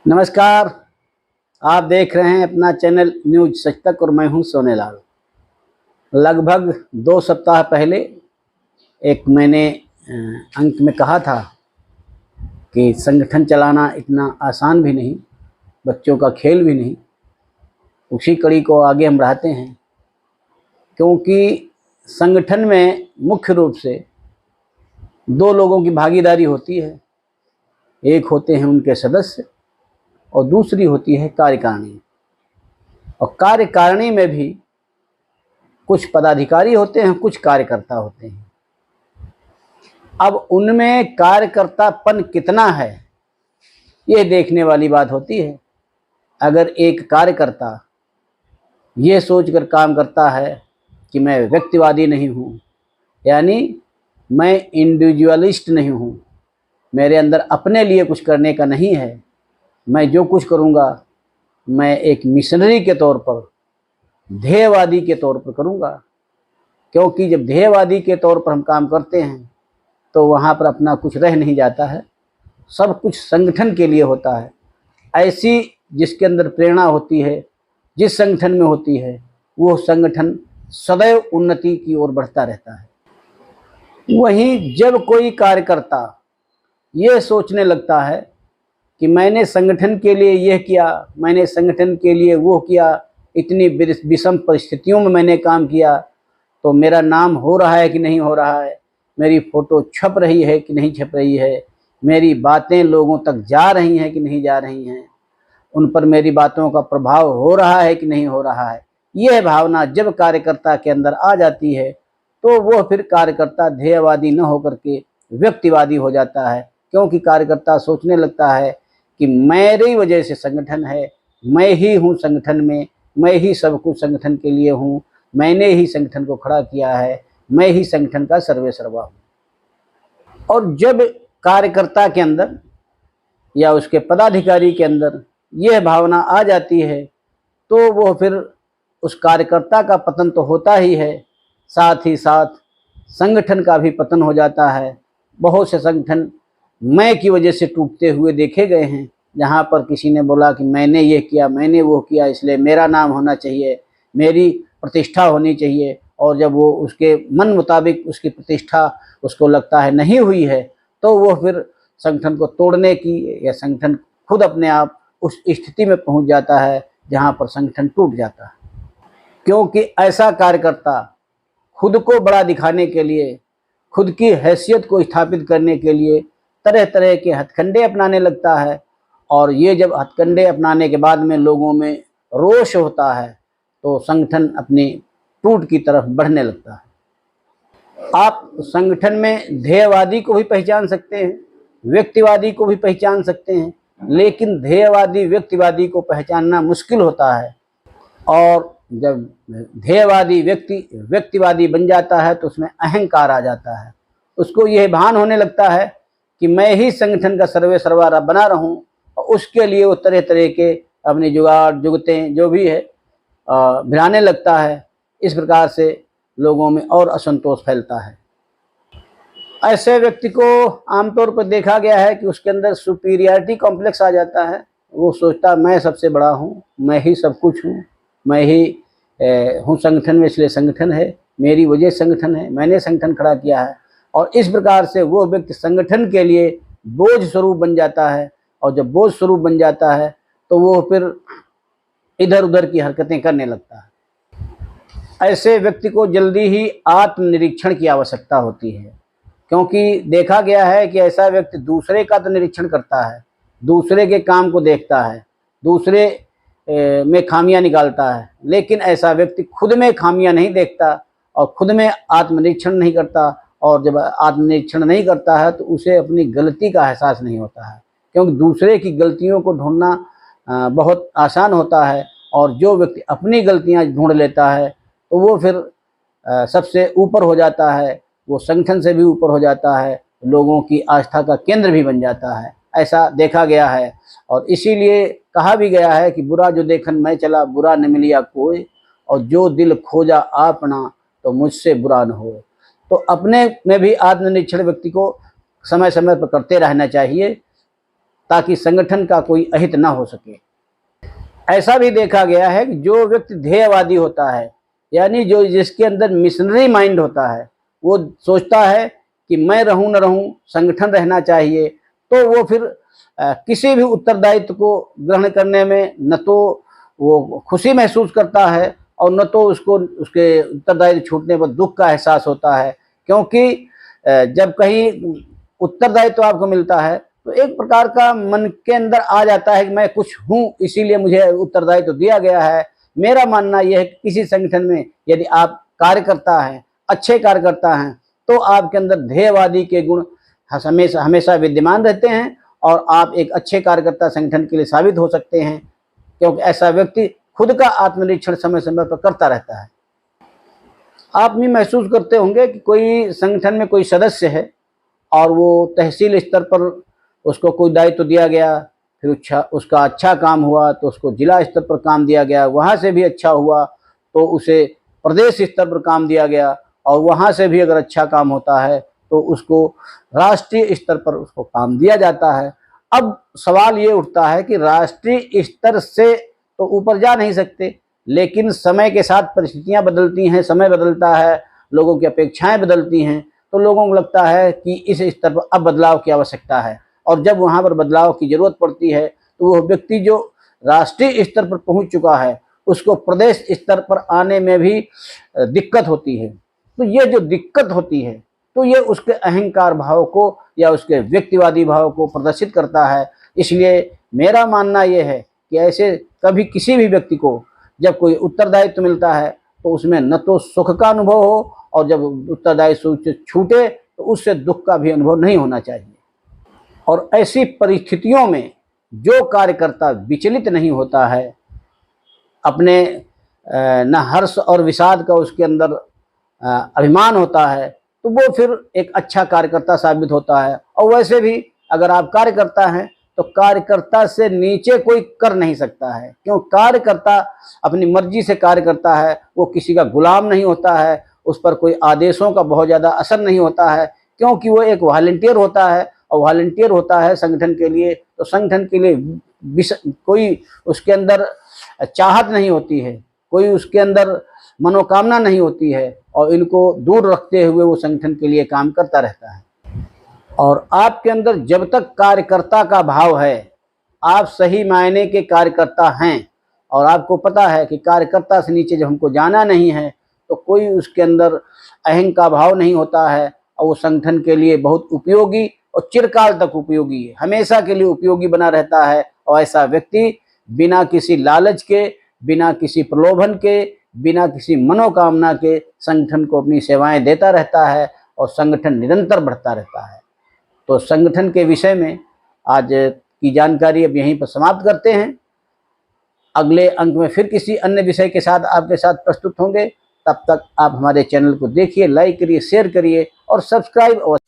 नमस्कार। आप देख रहे हैं अपना चैनल न्यूज सच तक और मैं हूं सोनेलाल। लगभग 2 सप्ताह पहले एक मैंने अंक में कहा था कि संगठन चलाना इतना आसान भी नहीं, बच्चों का खेल भी नहीं। उसी कड़ी को आगे हम बढ़ाते हैं, क्योंकि संगठन में मुख्य रूप से 2 लोगों की भागीदारी होती है। एक होते हैं उनके सदस्य और दूसरी होती है कार्यकारिणी। और कार्यकारिणी में भी कुछ पदाधिकारी होते हैं, कुछ कार्यकर्ता होते हैं। अब उनमें कार्यकर्तापन कितना है, ये देखने वाली बात होती है। अगर एक कार्यकर्ता ये सोचकर काम करता है कि मैं व्यक्तिवादी नहीं हूँ, यानी मैं इंडिविजुअलिस्ट नहीं हूँ, मेरे अंदर अपने लिए कुछ करने का नहीं है, मैं जो कुछ करूँगा मैं एक मिशनरी के तौर पर, ध्येयवादी के तौर पर करूँगा। क्योंकि जब ध्येयवादी के तौर पर हम काम करते हैं तो वहाँ पर अपना कुछ रह नहीं जाता है, सब कुछ संगठन के लिए होता है। ऐसी जिसके अंदर प्रेरणा होती है, जिस संगठन में होती है, वो संगठन सदैव उन्नति की ओर बढ़ता रहता है। वहीं जब कोई कार्यकर्ता ये सोचने लगता है कि मैंने संगठन के लिए यह किया, मैंने संगठन के लिए वो किया, इतनी विषम परिस्थितियों में मैंने काम किया, तो मेरा नाम हो रहा है कि नहीं हो रहा है, मेरी फ़ोटो छप रही है कि नहीं छप रही है, मेरी बातें लोगों तक जा रही हैं कि नहीं जा रही हैं, उन पर मेरी बातों का प्रभाव हो रहा है कि नहीं हो रहा है। यह भावना जब कार्यकर्ता के अंदर आ जाती है तो वो फिर कार्यकर्ता ध्येयवादी न होकर के व्यक्तिवादी हो जाता है। क्योंकि कार्यकर्ता सोचने लगता है कि मेरी वजह से संगठन है, मैं ही हूँ संगठन में, मैं ही सब कुछ संगठन के लिए हूँ, मैंने ही संगठन को खड़ा किया है, मैं ही संगठन का सर्वेसर्वा हूँ। और जब कार्यकर्ता के अंदर या उसके पदाधिकारी के अंदर यह भावना आ जाती है तो वो फिर उस कार्यकर्ता का पतन तो होता ही है, साथ ही साथ संगठन का भी पतन हो जाता है। बहुत से संगठन मैं की वजह से टूटते हुए देखे गए हैं, जहाँ पर किसी ने बोला कि मैंने ये किया, मैंने वो किया, इसलिए मेरा नाम होना चाहिए, मेरी प्रतिष्ठा होनी चाहिए। और जब वो उसके मन मुताबिक उसकी प्रतिष्ठा उसको लगता है नहीं हुई है तो वो फिर संगठन को तोड़ने की, या संगठन खुद अपने आप उस स्थिति में पहुंच जाता है जहाँ पर संगठन टूट जाता है। क्योंकि ऐसा कार्यकर्ता खुद को बड़ा दिखाने के लिए, खुद की हैसियत को स्थापित करने के लिए तरह तरह के हथकंडे अपनाने लगता है। और ये जब हथकंडे अपनाने के बाद में लोगों में रोष होता है तो संगठन अपनी टूट की तरफ बढ़ने लगता है। आप संगठन में ध्येयवादी को भी पहचान सकते हैं, व्यक्तिवादी को भी पहचान सकते हैं, लेकिन ध्येयवादी व्यक्तिवादी को पहचानना मुश्किल होता है। और जब ध्येयवादी व्यक्तिवादी बन जाता है तो उसमें अहंकार आ जाता है। उसको यह भान होने लगता है कि मैं ही संगठन का सर्वेसर्वा बना रहूं, और उसके लिए वो तरह तरह के अपनी जुगाड़ जुगतें जो भी है भिड़ाने लगता है। इस प्रकार से लोगों में और असंतोष फैलता है। ऐसे व्यक्ति को आमतौर पर देखा गया है कि उसके अंदर सुपीरियरिटी कॉम्प्लेक्स आ जाता है। वो सोचता मैं सबसे बड़ा हूँ, मैं ही सब कुछ हूँ, मैं ही हूँ संगठन में, इसलिए संगठन है, मेरी वजह संगठन है, मैंने संगठन खड़ा किया है। और इस प्रकार से वो व्यक्ति संगठन के लिए बोझ स्वरूप बन जाता है। और जब बोझ स्वरूप बन जाता है तो वो फिर इधर उधर की हरकतें करने लगता है। ऐसे व्यक्ति को जल्दी ही आत्मनिरीक्षण की आवश्यकता होती है। क्योंकि देखा गया है कि ऐसा व्यक्ति दूसरे का तो निरीक्षण करता है, दूसरे के काम को देखता है, दूसरे में खामियां निकालता है, लेकिन ऐसा व्यक्ति खुद में खामियां नहीं देखता और खुद में आत्मनिरीक्षण नहीं करता। और जब आत्मनिरीक्षण नहीं करता है तो उसे अपनी गलती का एहसास नहीं होता है। क्योंकि दूसरे की गलतियों को ढूंढना बहुत आसान होता है, और जो व्यक्ति अपनी गलतियां ढूंढ लेता है तो वो फिर सबसे ऊपर हो जाता है, वो संगठन से भी ऊपर हो जाता है, लोगों की आस्था का केंद्र भी बन जाता है। ऐसा देखा गया है। और इसीलिए कहा भी गया है कि बुरा जो देखन मैं चला, बुरा न मिलिया कोई, और जो दिल खोजा आपना तो मुझसे बुरा न हो। तो अपने में भी आत्मनिरीक्षण व्यक्ति को समय समय पर करते रहना चाहिए। ताकि संगठन का कोई अहित ना हो सके। ऐसा भी देखा गया है कि जो व्यक्ति ध्येयवादी होता है, यानी जो जिसके अंदर मिशनरी माइंड होता है, वो सोचता है कि मैं रहूं न रहूं, संगठन रहना चाहिए, तो वो फिर किसी भी उत्तरदायित्व को ग्रहण करने में न तो वो खुशी महसूस करता है और न तो उसको उसके उत्तरदायित्व छूटने पर दुख का एहसास होता है। क्योंकि जब कहीं उत्तरदायित्व आपको मिलता है तो एक प्रकार का मन के अंदर आ जाता है कि मैं कुछ हूँ, इसीलिए मुझे उत्तरदायित्व दिया गया है। मेरा मानना यह है कि किसी संगठन में यदि आप कार्यकर्ता हैं, अच्छे कार्यकर्ता हैं, तो आपके अंदर ध्येयवादी के गुण हमेशा हमेशा विद्यमान रहते हैं और आप एक अच्छे कार्यकर्ता संगठन के लिए साबित हो सकते हैं, क्योंकि ऐसा व्यक्ति खुद का आत्मनिरीक्षण समय समय पर करता रहता है। आप भी महसूस करते होंगे कि कोई संगठन में कोई सदस्य है और वो तहसील स्तर पर उसको कोई दायित्व दिया गया, फिर उसका अच्छा काम हुआ तो उसको जिला स्तर पर काम दिया गया, वहाँ से भी अच्छा हुआ तो उसे प्रदेश स्तर पर काम दिया गया, और वहाँ से भी अगर अच्छा काम होता है तो उसको राष्ट्रीय स्तर पर उसको काम दिया जाता है। अब सवाल ये उठता है कि राष्ट्रीय स्तर से तो ऊपर जा नहीं सकते, लेकिन समय के साथ परिस्थितियां बदलती हैं, समय बदलता है, लोगों की अपेक्षाएं बदलती हैं, तो लोगों को लगता है कि इस स्तर पर अब बदलाव की आवश्यकता है। और जब वहाँ पर बदलाव की जरूरत पड़ती है तो वो व्यक्ति जो राष्ट्रीय स्तर पर पहुँच चुका है उसको प्रदेश स्तर पर आने में भी दिक्कत होती है। तो ये जो दिक्कत होती है तो ये उसके अहंकार भाव को या उसके व्यक्तिवादी भाव को प्रदर्शित करता है। इसलिए मेरा मानना ये है कि ऐसे कभी किसी भी व्यक्ति को जब कोई उत्तरदायित्व मिलता है तो उसमें न तो सुख का अनुभव हो, और जब उत्तरदायित्व छूटे तो उससे दुख का भी अनुभव नहीं होना चाहिए। और ऐसी परिस्थितियों में जो कार्यकर्ता विचलित नहीं होता है, अपने न हर्ष और विषाद का उसके अंदर अभिमान होता है, तो वो फिर एक अच्छा कार्यकर्ता साबित होता है। और वैसे भी अगर आप कार्यकर्ता हैं तो कार्यकर्ता से नीचे कोई कर नहीं सकता है, क्यों कार्यकर्ता अपनी मर्जी से कार्य करता है, वो किसी का गुलाम नहीं होता है, उस पर कोई आदेशों का बहुत ज़्यादा असर नहीं होता है, क्योंकि वो एक वॉलंटियर होता है, और वॉलंटियर होता है संगठन के लिए, तो संगठन के लिए कोई उसके अंदर चाहत नहीं होती है, कोई उसके अंदर मनोकामना नहीं होती है, और इनको दूर रखते हुए वो संगठन के लिए काम करता रहता है। और आपके अंदर जब तक कार्यकर्ता का भाव है, आप सही मायने के कार्यकर्ता हैं, और आपको पता है कि कार्यकर्ता से नीचे जब हमको जाना नहीं है, तो कोई उसके अंदर अहंकार का भाव नहीं होता है, और वो संगठन के लिए बहुत उपयोगी और चिरकाल तक उपयोगी है, हमेशा के लिए उपयोगी बना रहता है। और ऐसा व्यक्ति बिना किसी लालच के, बिना किसी प्रलोभन के, बिना किसी मनोकामना के संगठन को अपनी सेवाएं देता रहता है, और संगठन निरंतर बढ़ता रहता है। तो संगठन के विषय में आज की जानकारी अब यहीं पर समाप्त करते हैं। अगले अंक में फिर किसी अन्य विषय के साथ आपके साथ प्रस्तुत होंगे। तब तक आप हमारे चैनल को देखिए, लाइक करिए, शेयर करिए और सब्सक्राइब अवश्य।